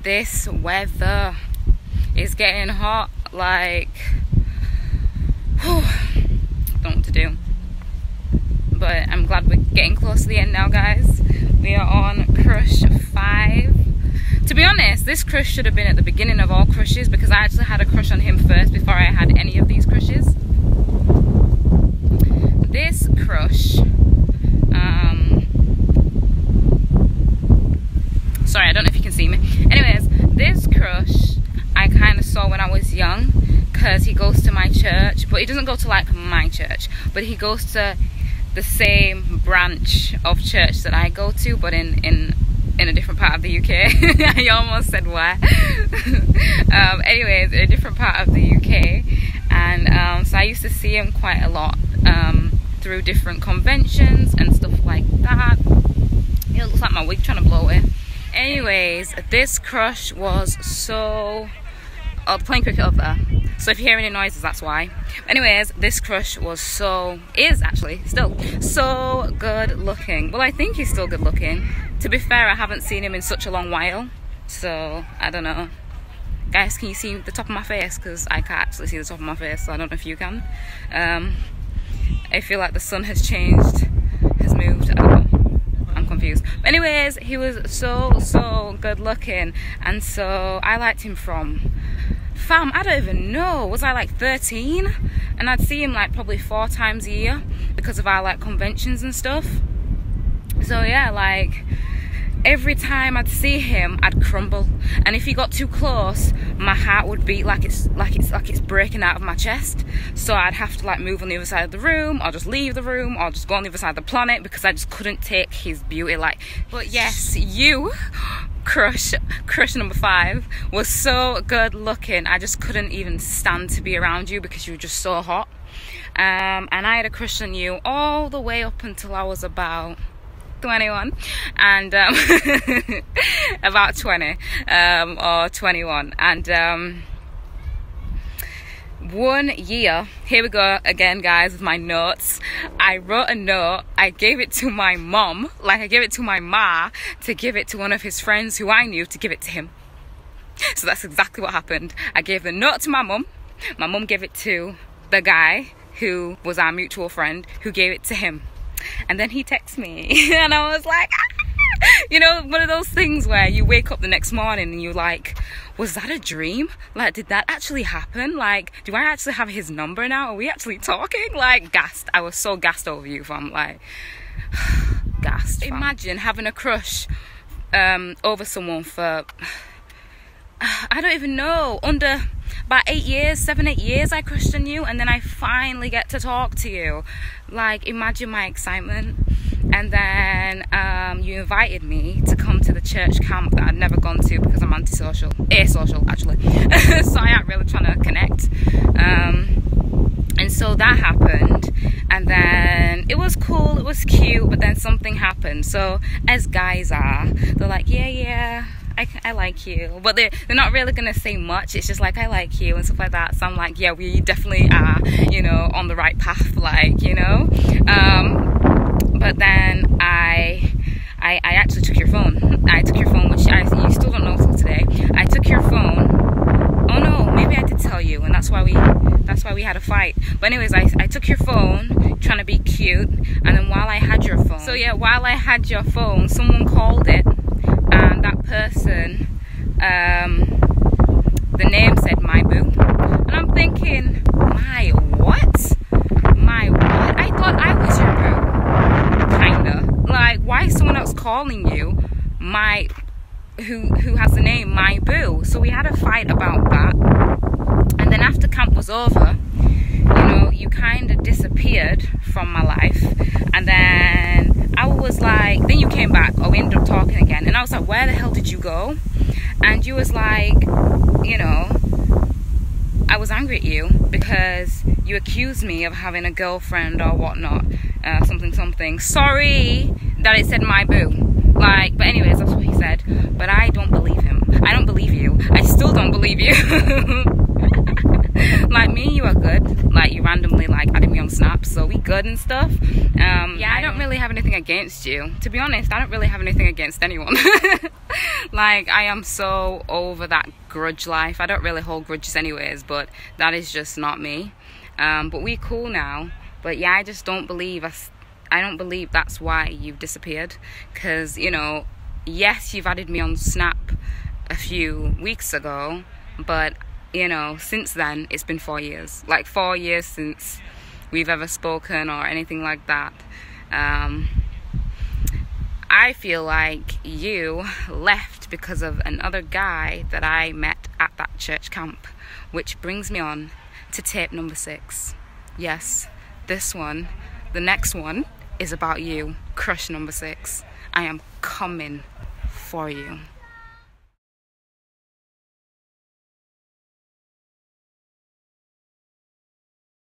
this weather is getting hot. Like, whew, don't know what to do. But I'm glad we're getting close to the end now, guys. We are on crush 5. To be honest, this crush should have been at the beginning of all crushes, because I actually had a crush on him first before I had any of these crushes. This crush, sorry, I don't know if you can see me. Anyways, this crush I kind of saw when I was young, because he goes to my church, but he doesn't go to like my church, but he goes to the same branch of church that I go to, but in a different part of the UK. I almost said where. Anyways, in a different part of the UK, and so I used to see him quite a lot through different conventions and stuff like that. It looks like my wig trying to blow away. Anyways, this crush was so... Oh, they're playing cricket up there, so if you hear any noises, that's why. Anyways, this crush was is actually still so good looking. Well, I think he's still good looking. To be fair, I haven't seen him in such a long while, so I don't know. Guys, can you see the top of my face? Because I can't actually see the top of my face, so I don't know if you can. I feel like the sun has changed, has moved, I don't know. I'm confused. But anyways, he was so good looking, and so I liked him from... Fam, I don't even know, was I like 13? And I'd see him like probably 4 times a year because of our like conventions and stuff. So yeah, like every time I'd see him, I'd crumble, and if he got too close, my heart would beat like it's breaking out of my chest. So I'd have to like move on the other side of the room, or just leave the room, or just go on the other side of the planet, because I just couldn't take his beauty. Like, but yes, you crush number 5 was so good looking. I just couldn't even stand to be around you because you were just so hot. And I had a crush on you all the way up until I was about 21, and about 20 or 21, and 1 year, here we go again, guys, with my notes. I wrote a note, I gave it to my mom, like I gave it to my ma to give it to one of his friends who I knew to give it to him. So that's exactly what happened. I gave the note to my mum gave it to the guy who was our mutual friend, who gave it to him. And then he texted me, and I was like, ah! You know, one of those things where you wake up the next morning and you're like, was that a dream? Like, did that actually happen? Like, do I actually have his number now? Are we actually talking? Like, gassed. I was so gassed over you, fam. Like, gassed, fam. Imagine having a crush over someone for, I don't even know, under about 8 years, 7, 8 years I crushed on you, and then I finally get to talk to you. Like, imagine my excitement. And then you invited me to come to the church camp that I'd never gone to because I'm asocial actually. So I ain't really trying to connect. And so that happened, and then it was cool, it was cute, but then something happened. So as guys are, they're like, yeah, I like you, but they're not really gonna say much. It's just like, I like you and stuff like that. So I'm like, yeah, we definitely are, you know, on the right path, like, you know. But then I actually took your phone. I took your phone, which you still don't know till today. I took your phone. Oh no, maybe I did tell you, and that's why we had a fight. But anyways, I took your phone trying to be cute, and then while I had your phone, so yeah, while I had your phone, someone called it, and that person, the name said my boo, and I'm thinking, my what? My what? I thought I was your boo. Kinda. Like, why is someone else calling you my, who has the name my boo? So we had a fight about that, and then after camp was over, you know, you kind of disappeared from my life, and then I was like, then you came back, or we ended up talking again, and I was like, where the hell did you go? And you was like, you know, I was angry at you because you accused me of having a girlfriend or whatnot, something. Sorry that it said my boo. Like, but anyways, that's what he said. But I don't believe him. I don't believe you. I still don't believe you. Like, me and you are good. Like, you randomly like added me on Snap, so we good and stuff. Yeah, I don't really really have anything against you. To be honest, I don't really have anything against anyone. Like, I am so over that grudge life. I don't really hold grudges anyways, but that is just not me. But we cool now. But yeah, I just don't believe I don't believe that's why you've disappeared. Because, you know, yes, you've added me on Snap a few weeks ago, but, you know, since then, it's been 4 years. Like, 4 years since we've ever spoken or anything like that. I feel like you left because of another guy that I met at that church camp, which brings me on to tape number 6. Yes, this one, the next one, is about you, crush number 6. I am coming for you.